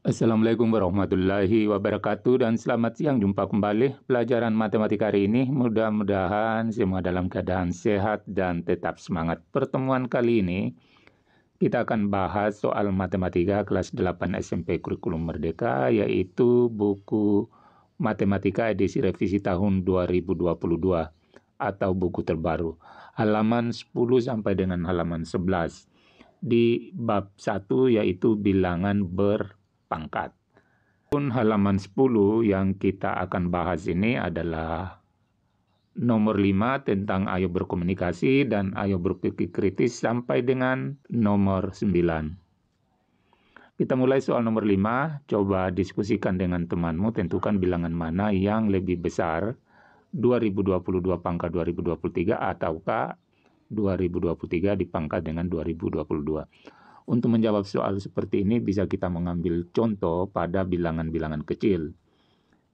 Assalamualaikum warahmatullahi wabarakatuh dan selamat siang, jumpa kembali pelajaran matematika hari ini. Mudah-mudahan semua dalam keadaan sehat dan tetap semangat. Pertemuan kali ini kita akan bahas soal matematika kelas 8 SMP Kurikulum Merdeka, yaitu buku Matematika edisi revisi tahun 2022 atau buku terbaru, halaman 10 sampai dengan halaman 11. Di bab 1 yaitu bilangan berpangkat. Halaman 10 yang kita akan bahas ini adalah nomor 5 tentang ayo berkomunikasi dan ayo berpikir kritis sampai dengan nomor 9. Kita mulai soal nomor 5, coba diskusikan dengan temanmu, tentukan bilangan mana yang lebih besar, 2022 pangkat 2023 ataukah 2023 dipangkat dengan 2022. Untuk menjawab soal seperti ini bisa kita mengambil contoh pada bilangan-bilangan kecil.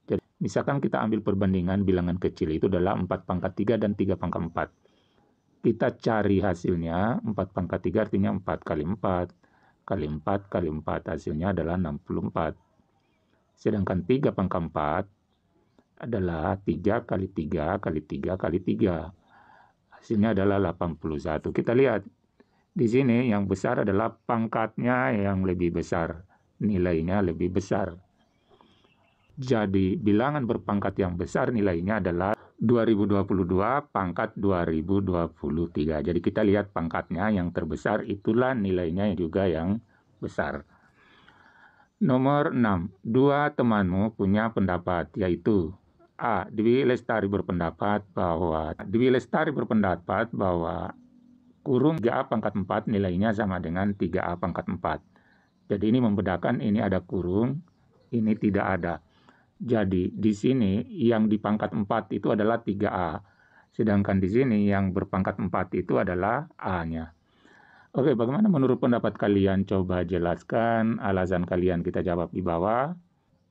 Jadi, misalkan kita ambil perbandingan bilangan kecil itu adalah 4 pangkat 3 dan 3 pangkat 4. Kita cari hasilnya, 4 pangkat 3 artinya 4 kali 4, kali 4 kali 4 hasilnya adalah 64. Sedangkan 3 pangkat 4 adalah 3 kali 3 kali 3 kali 3. Hasilnya adalah 81. Kita lihat di sini yang besar adalah pangkatnya yang lebih besar, nilainya lebih besar. Jadi bilangan berpangkat yang besar nilainya adalah 2022 pangkat 2023. Jadi kita lihat pangkatnya yang terbesar, itulah nilainya juga yang besar. Nomor 6. Dua temanmu punya pendapat, yaitu A. Dwi Lestari berpendapat bahwa kurung 3A pangkat 4 nilainya sama dengan 3A pangkat 4. Jadi ini membedakan, ini ada kurung, ini tidak ada. Jadi di sini yang di pangkat 4 itu adalah 3A. Sedangkan di sini yang berpangkat 4 itu adalah A-nya. Oke, bagaimana menurut pendapat kalian? Coba jelaskan alasan kalian, kita jawab di bawah.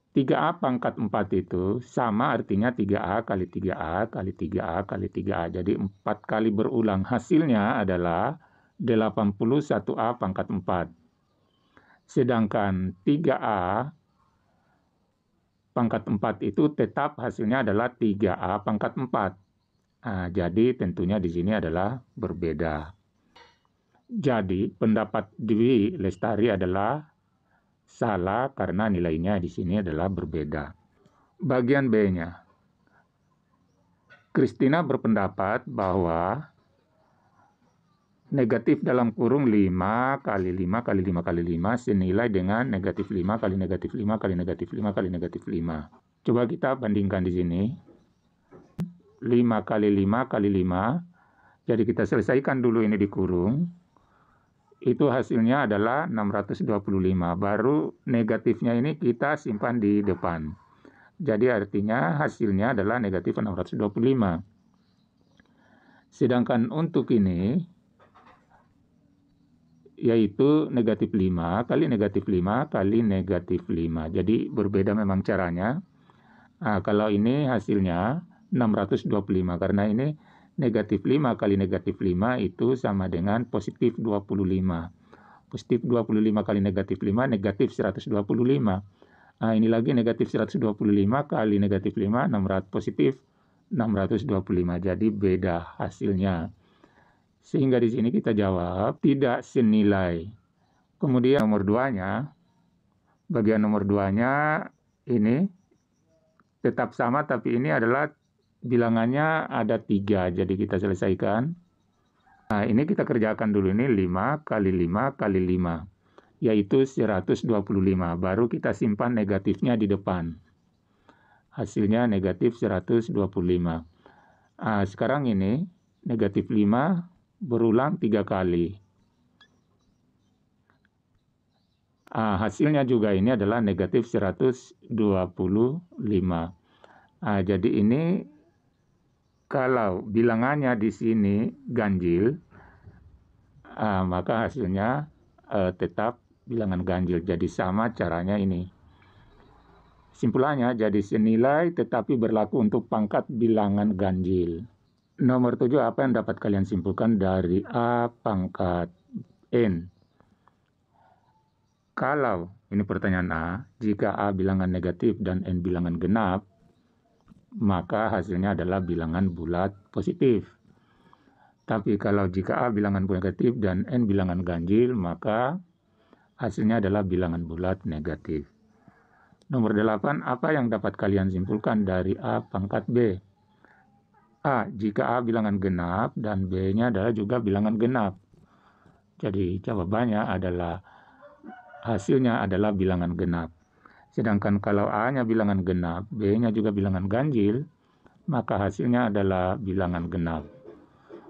3A pangkat 4 itu sama artinya 3A kali 3A kali 3A kali 3A. Jadi 4 kali berulang. Hasilnya adalah 81A pangkat 4. Sedangkan 3A pangkat 4 itu tetap hasilnya adalah 3A pangkat 4. Nah, jadi tentunya di sini adalah berbeda. Jadi pendapat Dwi Lestari adalah salah karena nilainya di sini adalah berbeda. Bagian B-nya. Kristina berpendapat bahwa negatif dalam kurung 5 kali 5 kali 5 kali 5 senilai dengan negatif 5 kali negatif 5 kali negatif 5 kali negatif 5. Coba kita bandingkan di sini. 5 kali 5 kali 5. Jadi kita selesaikan dulu ini di kurung. Itu hasilnya adalah 625. Baru negatifnya ini kita simpan di depan. Jadi artinya hasilnya adalah negatif 625. Sedangkan untuk ini, yaitu negatif 5 kali negatif 5 kali negatif 5. Jadi berbeda memang caranya. Nah, kalau ini hasilnya 625 karena ini negatif 5 kali negatif 5 itu sama dengan positif 25. Positif 25 kali negatif 5, negatif 125. Nah, ini lagi negatif 125 kali negatif 5, 600 positif 625. Jadi beda hasilnya. Sehingga di sini kita jawab tidak senilai. Kemudian nomor 2-nya, bagian nomor 2-nya ini tetap sama, tapi ini adalah bilangannya ada 3. Jadi kita selesaikan. Nah, ini kita kerjakan dulu, ini 5 kali 5 kali 5. Yaitu 125. Baru kita simpan negatifnya di depan. Hasilnya negatif 125. Nah, sekarang ini negatif 5 berulang 3 kali. Hasilnya juga ini adalah negatif 125. Jadi ini kalau bilangannya di sini ganjil, maka hasilnya tetap bilangan ganjil. Jadi sama caranya ini. Simpulannya jadi senilai tetapi berlaku untuk pangkat bilangan ganjil. Nomor 7, apa yang dapat kalian simpulkan dari A pangkat N? Kalau, ini pertanyaan A, jika A bilangan negatif dan N bilangan genap, maka hasilnya adalah bilangan bulat positif. Tapi kalau jika A bilangan negatif dan N bilangan ganjil, maka hasilnya adalah bilangan bulat negatif. Nomor 8, apa yang dapat kalian simpulkan dari A pangkat B? A, jika A bilangan genap dan B-nya adalah juga bilangan genap. Jadi jawabannya adalah hasilnya adalah bilangan genap. Sedangkan kalau A-nya bilangan genap, B-nya juga bilangan ganjil, maka hasilnya adalah bilangan genap.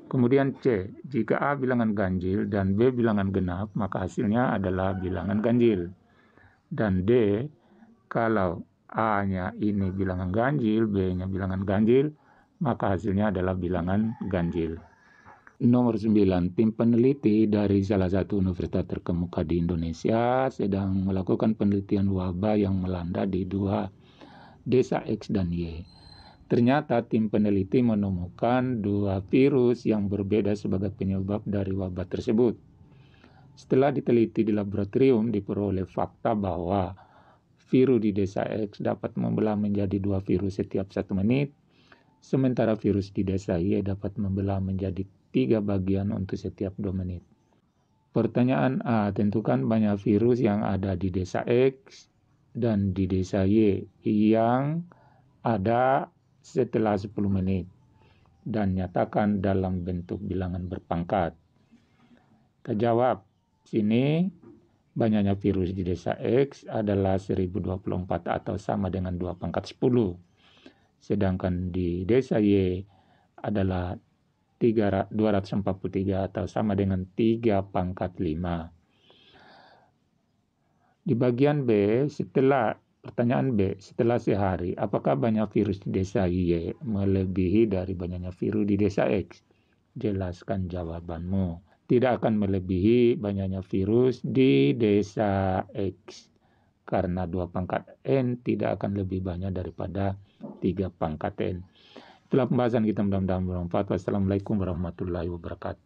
Kemudian C, jika A bilangan ganjil dan B bilangan genap, maka hasilnya adalah bilangan ganjil. Dan D, kalau A-nya ini bilangan ganjil, B-nya bilangan ganjil, maka hasilnya adalah bilangan ganjil. Nomor 9, tim peneliti dari salah satu universitas terkemuka di Indonesia sedang melakukan penelitian wabah yang melanda di 2 desa X dan Y. Ternyata tim peneliti menemukan 2 virus yang berbeda sebagai penyebab dari wabah tersebut. Setelah diteliti di laboratorium, diperoleh fakta bahwa virus di desa X dapat membelah menjadi 2 virus setiap 1 menit, sementara virus di desa Y dapat membelah menjadi 3 bagian untuk setiap 2 menit. Pertanyaan A, tentukan banyak virus yang ada di desa X dan di desa Y yang ada setelah 10 menit dan nyatakan dalam bentuk bilangan berpangkat. Kita jawab, sini banyaknya virus di desa X adalah 1024 atau sama dengan 2 pangkat 10. Sedangkan di desa Y adalah 243 atau sama dengan 3 pangkat 5. Di bagian B, pertanyaan B, setelah sehari, apakah banyak virus di desa Y melebihi dari banyaknya virus di desa X? Jelaskan jawabanmu. Tidak akan melebihi banyaknya virus di desa X, karena 2 pangkat N tidak akan lebih banyak daripada 3 pangkat N. Itulah pembahasan kita, mudah-mudahan bermanfaat. Wassalamualaikum warahmatullahi wabarakatuh.